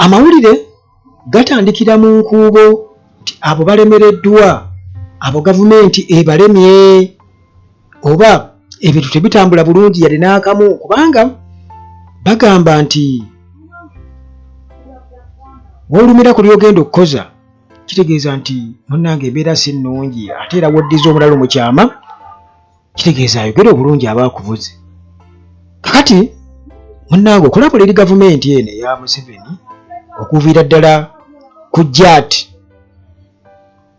amawulire gatandikira mu nkuubo nti abo balemereddwa, abo gavumenti ebalemye, oba ebintu tebitambula bulungi yali n'akamu, kubanga bagamba nti w'olumira ku lyogenda okukoza kitegeeza nti munnange embeera si nnungi, ate era woddiza omulalo mu kyama kitegeeza ayogera obulungi aba akubuze. Kakati munnange okulabula eri gavumenti eno eya Museveni okuviira ddala ku JAT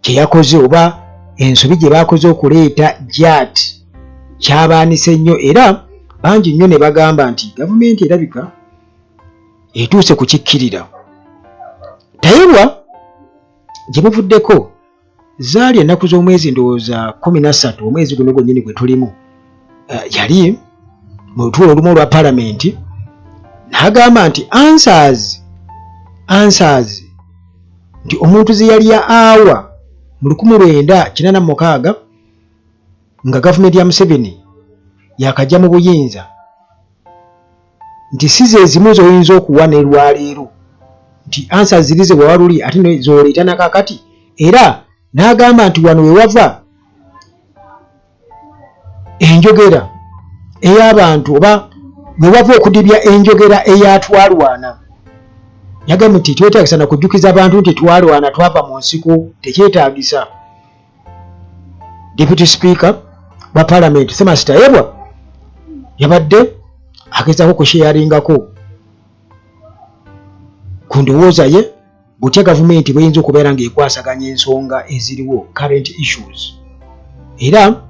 kye yakoze oba ensobi gye bakoze okuleeta JAT kyabaanise nnyo, era bangi nnyo ne bagamba nti gavumenti erabika etuuse kukikkirira. Tayebwa gye buvuddeko zaali ennaku z'omwezi ndowooza 13 omwezi guno gwennyini gwe tulimu, yali mu lutuula olumu olwa palamenti n'agamba nti answers nti omuntu ze yali ya awa mu 1986 nga gavumenti ya Museveni yakajja mu buyinza nti si ze zimu z'oyinza okuwa ne lwaleero, nti answers ziri ze wawaluli ate z'oleeta na kakati. Era n'agamba nti wano we wava enjogera ey'abantu oba we wava okudibya enjogera eyatwalwana. Yagambye nti twetaagisa na kujjukiza abantu nti twalwana twava mu nsiko, tekyetaagisa. Deputy Speaker wa Parliament Seamus Tayebwa yabadde agezaako kusheyaringako ku ndowooza ye butya gavumenti bweyinza okubeera ng'ekwasaganya ensonga eziriwo, current issues. Era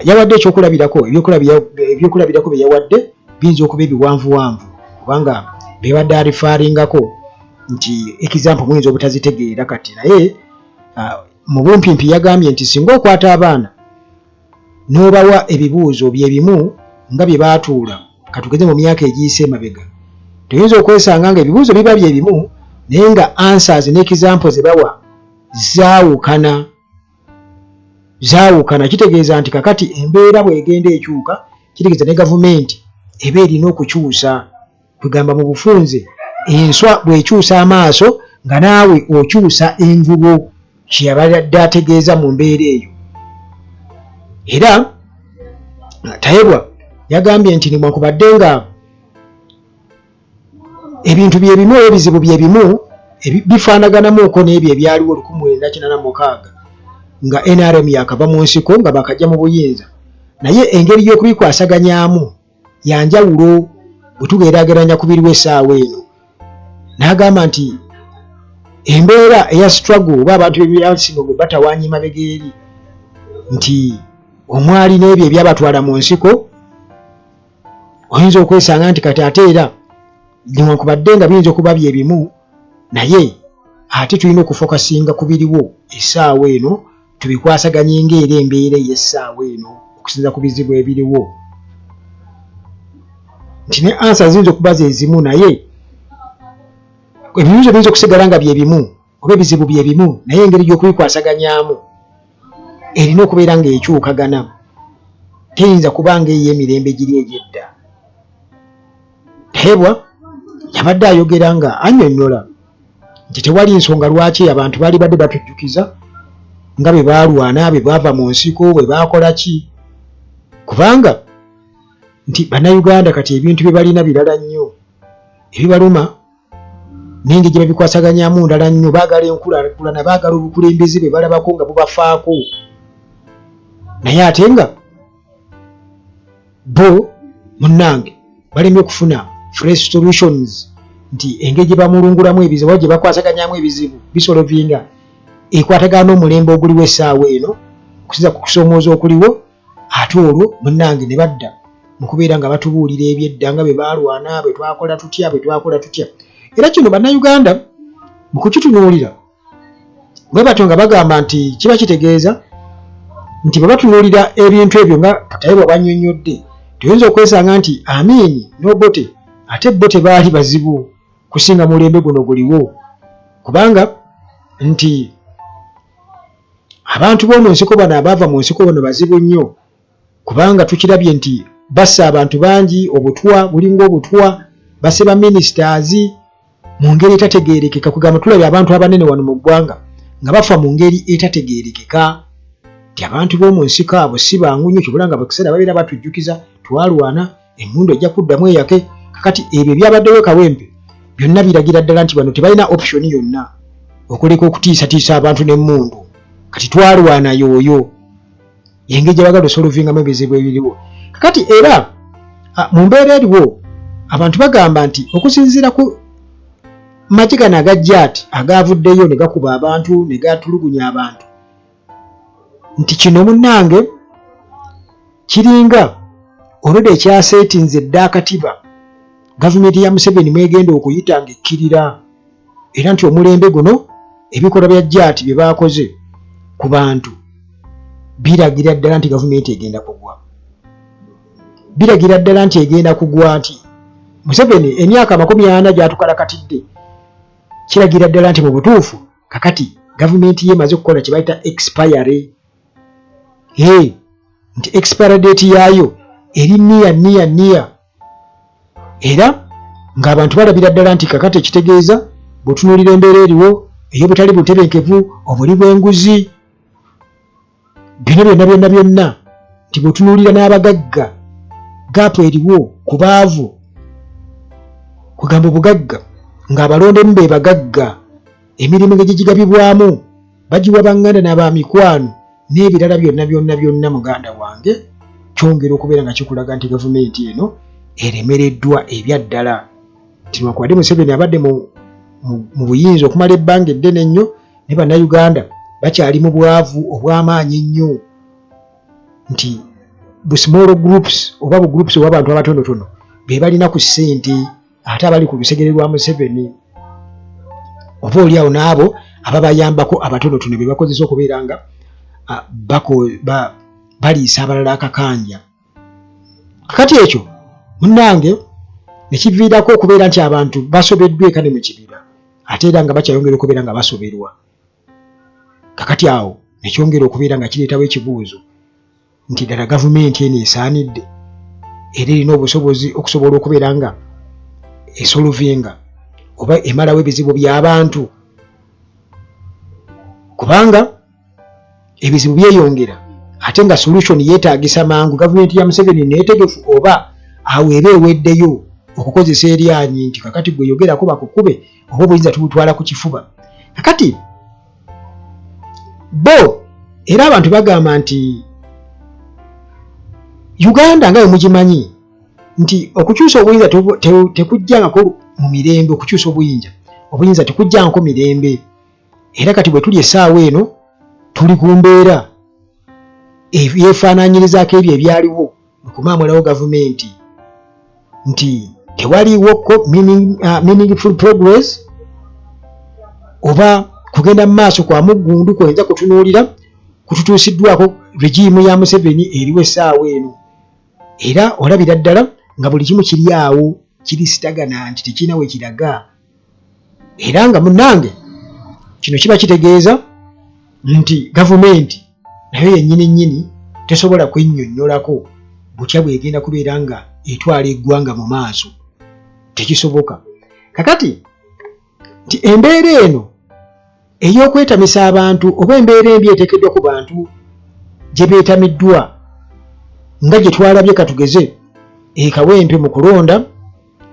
yawadde ekyokulabirako, ebyokulabirako bye yawadde biyinza okuba ebiwanvuwanvu kubanga bebadde alifaringako nti example muyinza obutazitegeera kati, naye mu bumpimpi yagambye nti singa okwata abaana n'obawa ebibuuzo bye bimu nga bye baatuula katugeze mu myaka egiyise emabega, tuyinza okwesanga nga ebibuuzo biba bye bimu naye nga answers ne example ze bawa zaawukana. Kitegeeza nti kakati embeera bw'egenda ekyuka kitegeeza ne gavumenti eba erina okukyusa. Kugamba mu bufunze enswa bw'ekyusa amaaso nga naawe okyusa envubo, kye yabadde ategeeza mu mbeera eyo. Era Tayebwa yagambye nti newankubadde nga ebintu bye bimu ebizibu bye bimu bifaanaganamuuko n'ebyo ebyaliwo 1986 nga NRM yakava mu nsiko nga bakajja mu buyinza, naye engeri y'okubikwasaganyamu yanjawulo bwe tugeraageranya ku biriwo essaawa eno. N'agamba nti embeera eya struggle oba abantu ebyasinga gwe batawaanya emabega eri nti omwali n'ebyo ebyabatwala mu nsiko oyinza okwesanga nti kati ate era newankubadde nga biyinza okuba bye bimu naye ate tulina okufokasinga ku biriwo essaawa eno tubikwasaganye ng'era embeera ey'essaawa eno okusinza ku bizibu ebiriwo. Nti ne answer ziyinza okuba ze zimu naye ebibuuzo biyinza okusigala nga bye bimu oba ebizibu bye bimu naye engeri gy'okubikwasaganyamu erina okubeera ng'ekyukagana, teyinza kuba ng'ey'emirembe giri egy'edda. Tayebwa yabadde ayogera nga annyonnyola nti tewali nsonga lwaki abantu baali badde batujjukiza nga bwe baalwana, bwe baava mu nsiko, bwe baakola ki, kubanga nti bannayuganda kati ebintu bye balina birala nnyo ebibaluma n'engeri gye babikwasaganyamu ndala nnyo. Baagala enkulaakulana, baagala obukulembeze bwe balabako nga bubafaako, naye ate nga bo munnange balemye okufuna fresh solutions, nti engeri gye bamulungulamu ebizibu gye bakwasaganyamu ebizibu bisolovinga ekwatagana n'omulembe oguliwo essaawa eno okusinza ku kusomooza okuliwo. Ate olwo munnange ne badda mu kubeera nga batubuulira ebyedda nga bwe baalwana, bwe twakola tutya. Era kino bannayuganda mu kukitunuulira bwe batyo nga bagamba nti kiba kitegeeza nti bwe batunuulira ebintu ebyo nga Tayebwa bannyonnyodde, tuyinza okwesanga nti Amiini n'Obote ate bo tebaali bazibu kusinga mulembe guno guliwo, kubanga nti abantu b'omu nsiko bano abaava mu nsiko bano bazibu nnyo, kubanga tukirabye nti bassa abantu bangi, obutwa bulinga obutwa, basse ba ministers mu ngeri etategeerekeka. Kugamba tulabye abantu abanene wano mu ggwanga nga bafa mu ngeri etategeerekeka, nti abantu b'omu nsiko abo si bangu nnyo, kibula nga bakiseera babeera batujjukiza twalwana emmundu ejja kuddamu eyake. Kakati ebyo ebyabaddewo e Kawempe byonna biragira ddala nti bano tebalina option yonna okuleka okutiisatiisa abantu n'emmundu. Kati twalwana yooyo engeri gye bagala osolovingamu ebizibu ebiriwo. Kakati era mu mbeera eriwo abantu bagamba nti okusinziira ku magye gano agajja ati agaavuddeyo ne gakuba abantu ne gatulugunya abantu, nti kino munnange kiringa olwedde ekyaseetinze dda akatiba gavumenti ya Museveni mwegenda okuyita ng'ekkirira, era nti omulembe guno ebikolwa bya Jati bye baakoze ku bantu biragira ddala nti gavumenti egenda kugwa. Biragira ddala nti egenda kugwa, nti Museveni emyaka 40 gyatukalakatidde kiragira ddala nti mu butuufu kakati gavumenti ye emaze okukola kye bayita expire. Nti expire date yaayo eri niya era ng'abantu balabira ddala nti kakati ekitegeeza bw'otunuulira embeera eriwo ey'obutali butebenkevu, obuli bw'enguzi, bino byonna nti bw'otunuulira n'abagagga gaapu eriwo ku baavu. Kugamba obugagga ng'abalondemu be bagagga, emirimu gye gigabibwamu bagiwa baŋŋanda n'abamikwano n'ebirala byonna muganda wange, kyongera okubeera nga kikulaga nti gavumenti eno eremereddwa ebya ddala. Nti newankubadde Museveni abadde mu buyinza okumala ebbanga eddene ennyo, ne bannayuganda bakyali mu bwavu obw'amaanyi ennyo, nti bu small groups oba bu groups oba abantu abatonotono be balina ku ssente ate abali ku lusegere lwa Museveni, oba oliawo n'abo ababayambako abatonotono be bakozesa okubeera nga baliisa abalala akakanja. Kakati ekyo munnange ne kiviirako okubeera nti abantu basobeddwa eka ne mu kibira, ate era nga bakyayongera okubeera nga basoberwa. Kakati awo ne kyongera okubeera nga kireetawo ekibuuzo nti ddala gavumenti eno esaanidde era erina obusobozi okusobola okubeera nga esolovinga oba emalawo ebizibu by'abantu, kubanga ebizibu byeyongera ate nga solution yeetaagisa mangu. Gavumenti ya Museveni neetegefu oba awo eba eweddeyo okukozesa eryanyi nti kakati gwe yogerako bakukube oba obuyinza tubutwala ku kifuba. Kakati bo era abantu bagamba nti Uganda nga bwe mugimanyi nti okukyusa obuyinza tekujjangako mu mirembe, okukyusa obuyinza tekujjangako mirembe. Era kati bwe tuli essaawa eno tuli ku mbeera yeefaanaanyirizaako ebyo ebyaliwo mu kumaamulawo gavumenti, nti tewaliwoko meaningful progress oba kugenda mu maaso kwa muggundu kwenza kutunuulira kututuusiddwako regimu ya Museveni eriwo essaawa eno. Era olabira ddala nga buli kimu kiri awo kirisitagana nti tekirina we kiraga, era nga munnange kino kiba kitegeeza nti gavumenti nayo yennyini tesobola kwennyonnyolako butya bw'egenda kubeera nga etwala eggwanga mu maaso, tekisoboka. Kakati nti embeera eno ey'okwetamisa abantu oba embeera embi eteekeddwa ku bantu gye beetamiddwa nga gye twalabye katugeze Kawempe mu kulonda,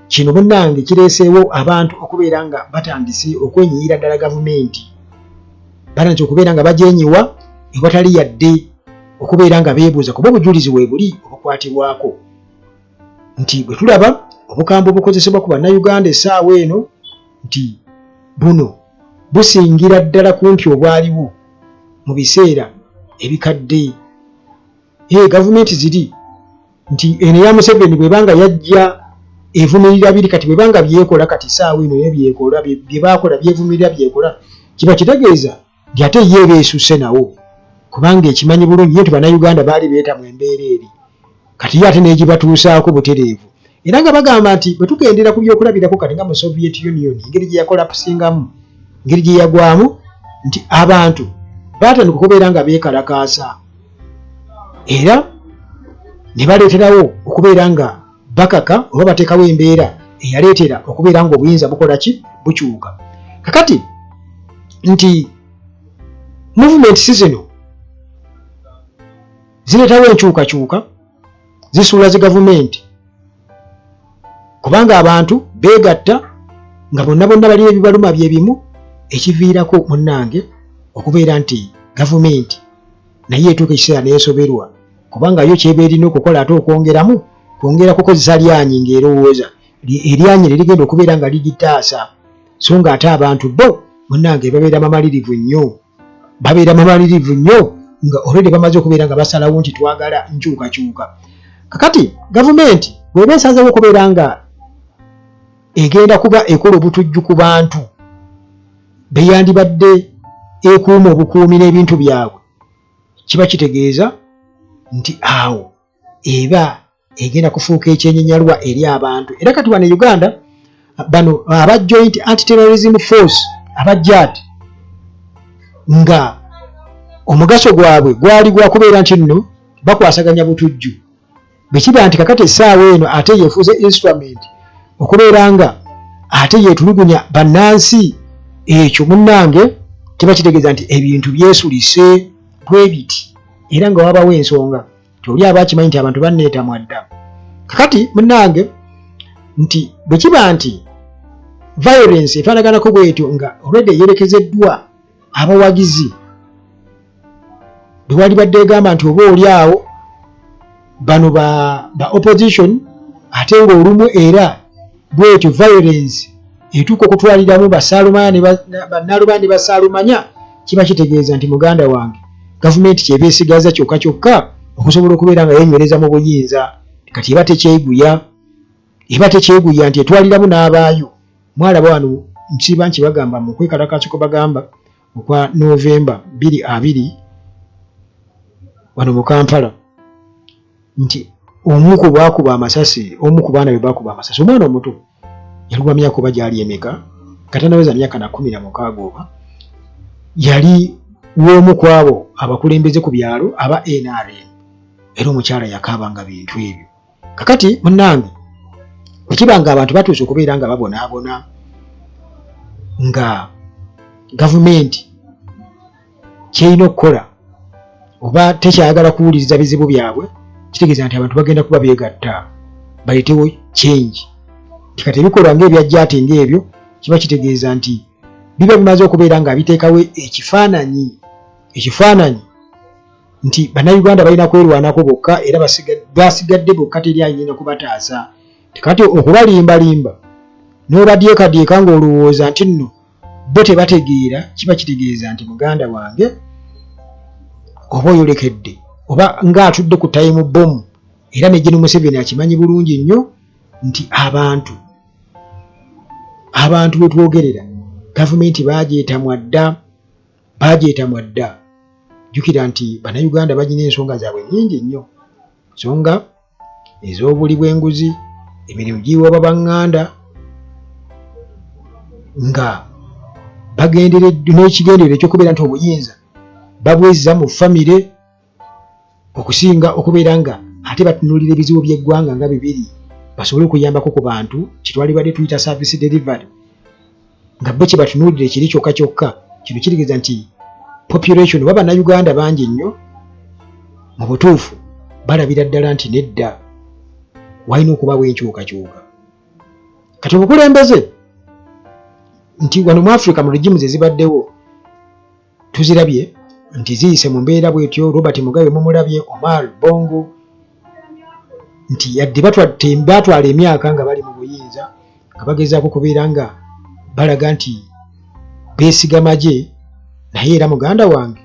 kino munnange kireeseewo abantu okubeera nga batandise okwenyiira ddala gavumenti, batandise okubeera nga bagyenyiwa ewatali yadde okubeera nga beebuuza kuba obujulizi weebuli obukwatibwako, nti bwe tulaba obukambwe obukozesebwa ku bannayuganda essaawa eno nti buno busingira ddala kumpi obwaliwo mu biseera ebikadde. Gavumenti ziri nti eno ya Museveni bwebanga yajja evumirira biri, kati bwebanga byekola kati essaawa eno nebyekola bye bakola byevumirira byekola, kiba kitegeeza nti ate ye beesuse nawo, kubanga ekimanyi bulungi nti bannayuganda baali beetamu embeera eri, kati ye ate n'egibatuusaako butereevu. Era nga bagamba nti bwe tugendera ku byokulabirako kati nga mu Soviet Union engeri gye yakolapusingamu, engeri gye yagwamu, nti abantu baatandika okubeera nga beekalakaasa era ne baleeterawo okubeera nga bakaka oba bateekawo embeera eyaleetera okubeera nga obuyinza bukola ki bukyuka. Kakati nti movement zino zireetawo enkyukakyuka zisuula zi gavumenti kubanga abantu beegatta nga bonna balina ebibaluma bye bimu ekiviirako munnange okubeera nti gavumenti naye etuuka ekiseera neesoberwa kubanga yo kyeba erina okukola ate kwongera kukozesa lyanyi ng'erowooza eryanyi lirigenda okubeera nga ligitaasa so nga ate abantu bo munnange babeera mamalirivu nnyo nga already bamaze okubeera nga basalawo nti twagala nkyukakyuka. Kakati gavumenti bw'eba esazeewo okubeera nga egenda kuba ekola obutujju ku bantu beyandibadde ekuuma obukuumi n'ebintu byabwe, kiba kitegeeza nti awo eba egenda kufuuka ekyenyinyalwa eri abantu. Era kati wano e Uganda bano aba Joint Anti-Terrorism Force abajjaati nga omugaso gwabwe gwali gwa kubeera nti nno bakwasaganya butujju bwekiba nti kakati essaawa eno ate yeefuuze instrument okubeera nga ate yeetulugunya bannansi, ekyo munnange kiba kitegeeza nti ebintu byesulise bwe biti era nga wabawo ensonga oli aba akimanyi nti abantu banneetamwa dda. Kakati munnange nti bwekiba nti violence efaanaganako bwetyo nga already eyerekezeddwa abawagizi bwe wali badde egamba nti oba oli awo bano ba opposition ate ng'olumu era bwetyo violence etuuka okutwaliramu bannaalumanya ne basaalumanya, kiba kitegeeza nti muganda wange gavumenti kyeba esigaza kyokka okusobola okubeera nga yenywereza mu buyinza. Kati eba tekyeguya nti etwaliramu n'abaayo. Mwalaba wano nsiba nkibagamba mu kwekalakaasi kwe bagamba okwa Novemba 2020 wano mu Kampala nti omu ku baakuba amasasi, omu ku baana be baakuba amasasi, omwana omuto yali wa myaka oba gyali emeka, katanaweza myaka na 16 oba, yali w'omu ku abo abakulembeze ku byalo aba NRM, era omukyala yakaabanga bintu ebyo. Kakati munnange bwekiba nga abantu batuuse okubeera nga babonaabona nga gavumenti kyerina okukola oba tekyayagala kuwuliriza bizibu byabwe, kitegeeza nti abantu bagenda kuba beegatta baleetewo change. Kati ebikolwa ng'ebyajjaati ng'ebyo kiba kitegeeza nti biba bimaze okubeera nga biteekawo ekifaananyi nti bannayuganda balina kwerwanako bokka era basigadde bokka teri ayina kubataasa. Kati okubalimbalimba n'obadyekadyeka ng'olowooza nti nno bo tebategeera, kiba kitegeeza nti muganda wange oba oyolekedde oba ng'atudde ku time bomb. Era ne General Museveni akimanyi bulungi nnyo nti abantu bwe twogerera gavumenti bagyetamwa dda. Jjukira nti bannayuganda balina ensonga zaabwe nnyingi nnyo, ensonga ez'obuli bw'enguzi, emirimu giiwa baŋŋanda nga bagenderedde n'ekigendererwa ekyokubeera nti obuyinza babwezza mu famire okusinga okubeera nga ate batunuulira ebizibu by'eggwanga nga bibiri basobole okuyambako ku bantu kitwalibadde tuyita service delivery, nga bo kye batunuulira ekiri kyokka. Kino kitegeeza nti population oba bannayuganda bangi nnyo mu butuufu balabira ddala nti nedda walina okubawo enkyukakyuka. Kati obukulembeze nti wano mu Africa mu regimes ezibaddewo tuzirabye nti ziyise mu mbeera bwetyo. Robert Mugabe mumulabye, Omar Bongo, nti yadde batwala emyaka nga bali mu buyinza nga bagezaako kubeera nga balaga nti beesigama gye, naye era muganda wange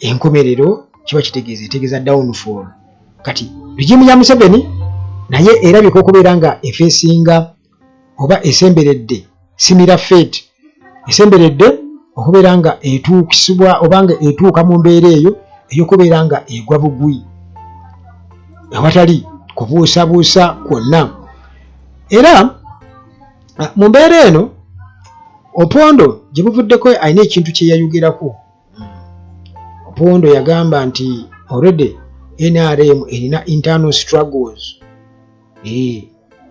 enkomerero kiba etegeeza downfall. Kati regimu ya Museveni naye erabika okubeera nga efeesinga oba esemberedde similar fate, esemberedde okubeera nga etuukisibwa oba nga etuuka mu mbeera eyo ey'okubeera nga egwa bugwi awatali kubuusabuusa kwonna. Era mu mbeera eno Opondo gye buvuddeko alina ekintu kye yayogerako. Opondo yagamba nti already NRM erina internal struggles.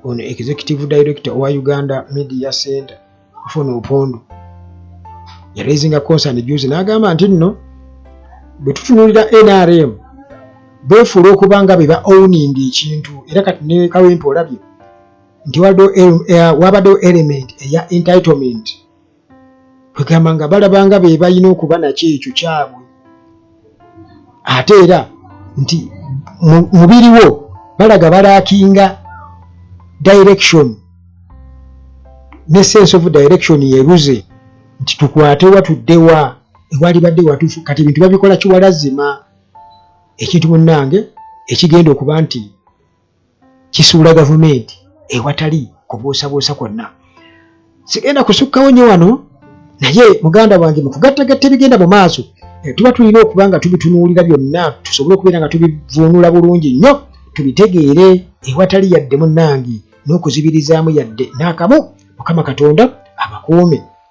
ono executive director wa Uganda Media Center Ofono Opondo yaraising a concern juzi n'agamba nti nno bwe tutunuulira NRM beefuula okubanga be ba owning ekintu era kati ne Kawempe olabye nti wabaddewo element eya entitlement kwegamba nga balabanga be balina okuba nakyo ekyo kyabwe ate era nti mubiriwo balaga balaakinga direction ne sense of direction yeruze nti tukwatewa tuddewa ewali badde watufu kati ebintu babikola kiwalazima ekintu munnange ekigenda okuba nti kisuula gavumenti ewatali kubuusabuusa kwonna. Sigenda kusukkawo nnyo wano naye muganda wange mukugattagatta ebigenda mu maaso tuba tulina okuba nga tubitunuulira byonna tusobole okubeera nga tubivuunula bulungi nnyo tubitegeere ewatali yadde munnange n'okuzibirizaamu yadde n'akamu Mukama Katonda abakuume.